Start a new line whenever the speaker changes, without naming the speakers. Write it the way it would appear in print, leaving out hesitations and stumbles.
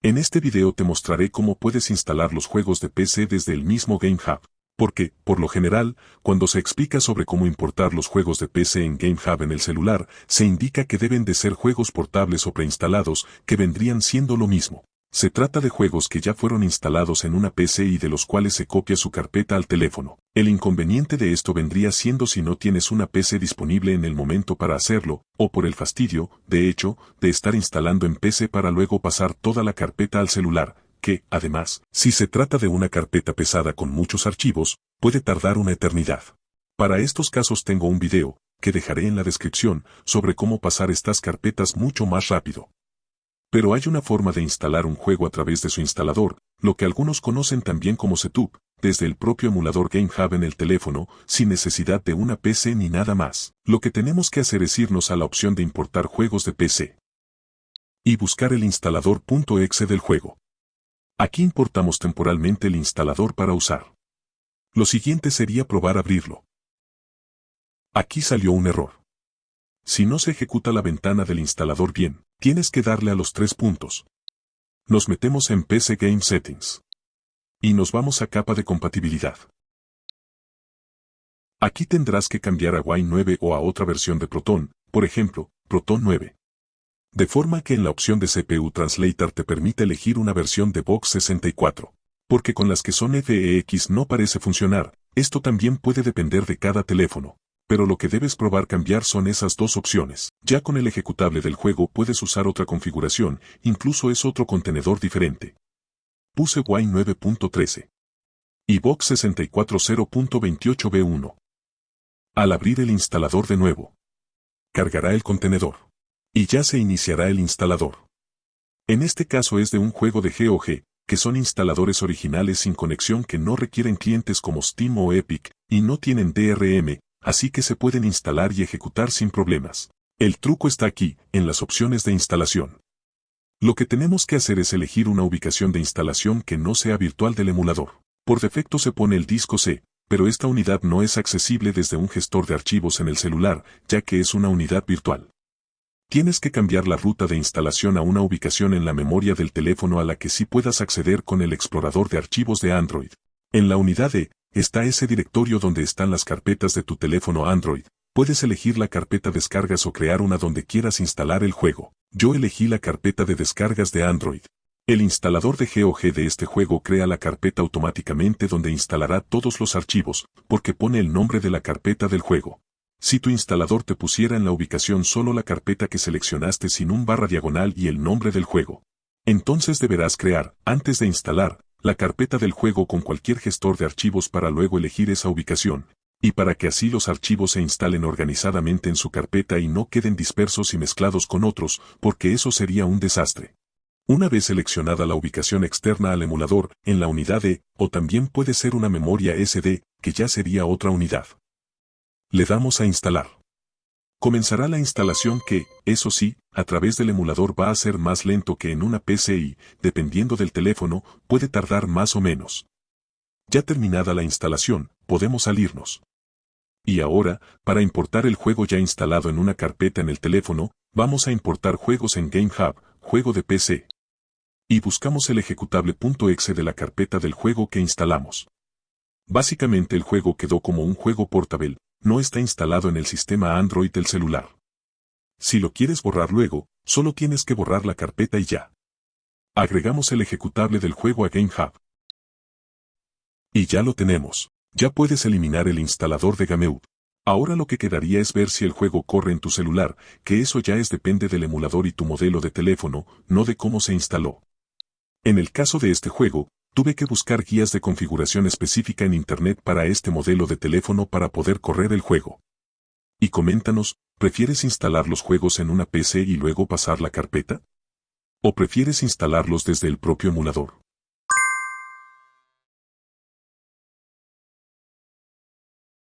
En este video te mostraré cómo puedes instalar los juegos de PC desde el mismo GameHub. Porque, por lo general, cuando se explica sobre cómo importar los juegos de PC en GameHub en el celular, se indica que deben de ser juegos portables o preinstalados, que vendrían siendo lo mismo. Se trata de juegos que ya fueron instalados en una PC y de los cuales se copia su carpeta al teléfono. El inconveniente de esto vendría siendo si no tienes una PC disponible en el momento para hacerlo, o por el fastidio, de hecho, de estar instalando en PC para luego pasar toda la carpeta al celular, que, además, si se trata de una carpeta pesada con muchos archivos, puede tardar una eternidad. Para estos casos tengo un video, que dejaré en la descripción, sobre cómo pasar estas carpetas mucho más rápido. Pero hay una forma de instalar un juego a través de su instalador, lo que algunos conocen también como Setup, desde el propio emulador GameHub en el teléfono, sin necesidad de una PC ni nada más. Lo que tenemos que hacer es irnos a la opción de importar juegos de PC y buscar el instalador .exe del juego. Aquí importamos temporalmente el instalador para usar. Lo siguiente sería probar abrirlo. Aquí salió un error. Si no se ejecuta la ventana del instalador bien, tienes que darle a los 3 puntos. Nos metemos en PC Game Settings. Y nos vamos a capa de compatibilidad. Aquí tendrás que cambiar a Wine 9 o a otra versión de Proton, por ejemplo, Proton 9. De forma que en la opción de CPU Translator te permite elegir una versión de Box 64. Porque con las que son FEX no parece funcionar, esto también puede depender de cada teléfono. Pero lo que debes probar cambiar son esas dos opciones. Ya con el ejecutable del juego puedes usar otra configuración, incluso es otro contenedor diferente. Puse Wine 9.13 y Box 64 0.28b1. Al abrir el instalador de nuevo, cargará el contenedor y ya se iniciará el instalador. En este caso es de un juego de GOG, que son instaladores originales sin conexión que no requieren clientes como Steam o Epic, y no tienen DRM, así que se pueden instalar y ejecutar sin problemas. El truco está aquí, en las opciones de instalación. Lo que tenemos que hacer es elegir una ubicación de instalación que no sea virtual del emulador. Por defecto se pone el disco C, pero esta unidad no es accesible desde un gestor de archivos en el celular, ya que es una unidad virtual. Tienes que cambiar la ruta de instalación a una ubicación en la memoria del teléfono a la que sí puedas acceder con el explorador de archivos de Android. En la unidad E, está ese directorio donde están las carpetas de tu teléfono Android. Puedes elegir la carpeta descargas o crear una donde quieras instalar el juego. Yo elegí la carpeta de descargas de Android. El instalador de GOG de este juego crea la carpeta automáticamente donde instalará todos los archivos, porque pone el nombre de la carpeta del juego. Si tu instalador te pusiera en la ubicación solo la carpeta que seleccionaste sin un barra diagonal y el nombre del juego, entonces deberás crear, antes de instalar, la carpeta del juego con cualquier gestor de archivos para luego elegir esa ubicación, y para que así los archivos se instalen organizadamente en su carpeta y no queden dispersos y mezclados con otros, porque eso sería un desastre. Una vez seleccionada la ubicación externa al emulador, en la unidad E, o también puede ser una memoria SD, que ya sería otra unidad. Le damos a instalar. Comenzará la instalación que, eso sí, a través del emulador va a ser más lento que en una PC y, dependiendo del teléfono, puede tardar más o menos. Ya terminada la instalación, podemos salirnos. Y ahora, para importar el juego ya instalado en una carpeta en el teléfono, vamos a importar juegos en GameHub, juego de PC. Y buscamos el ejecutable .exe de la carpeta del juego que instalamos. Básicamente el juego quedó como un juego portable, no está instalado en el sistema Android del celular. Si lo quieres borrar luego, solo tienes que borrar la carpeta y ya. Agregamos el ejecutable del juego a GameHub. Y ya lo tenemos. Ya puedes eliminar el instalador de GameHub. Ahora lo que quedaría es ver si el juego corre en tu celular, que eso ya depende del emulador y tu modelo de teléfono, no de cómo se instaló. En el caso de este juego, tuve que buscar guías de configuración específica en internet para este modelo de teléfono para poder correr el juego. Y coméntanos, ¿prefieres instalar los juegos en una PC y luego pasar la carpeta? ¿O prefieres instalarlos desde el propio emulador?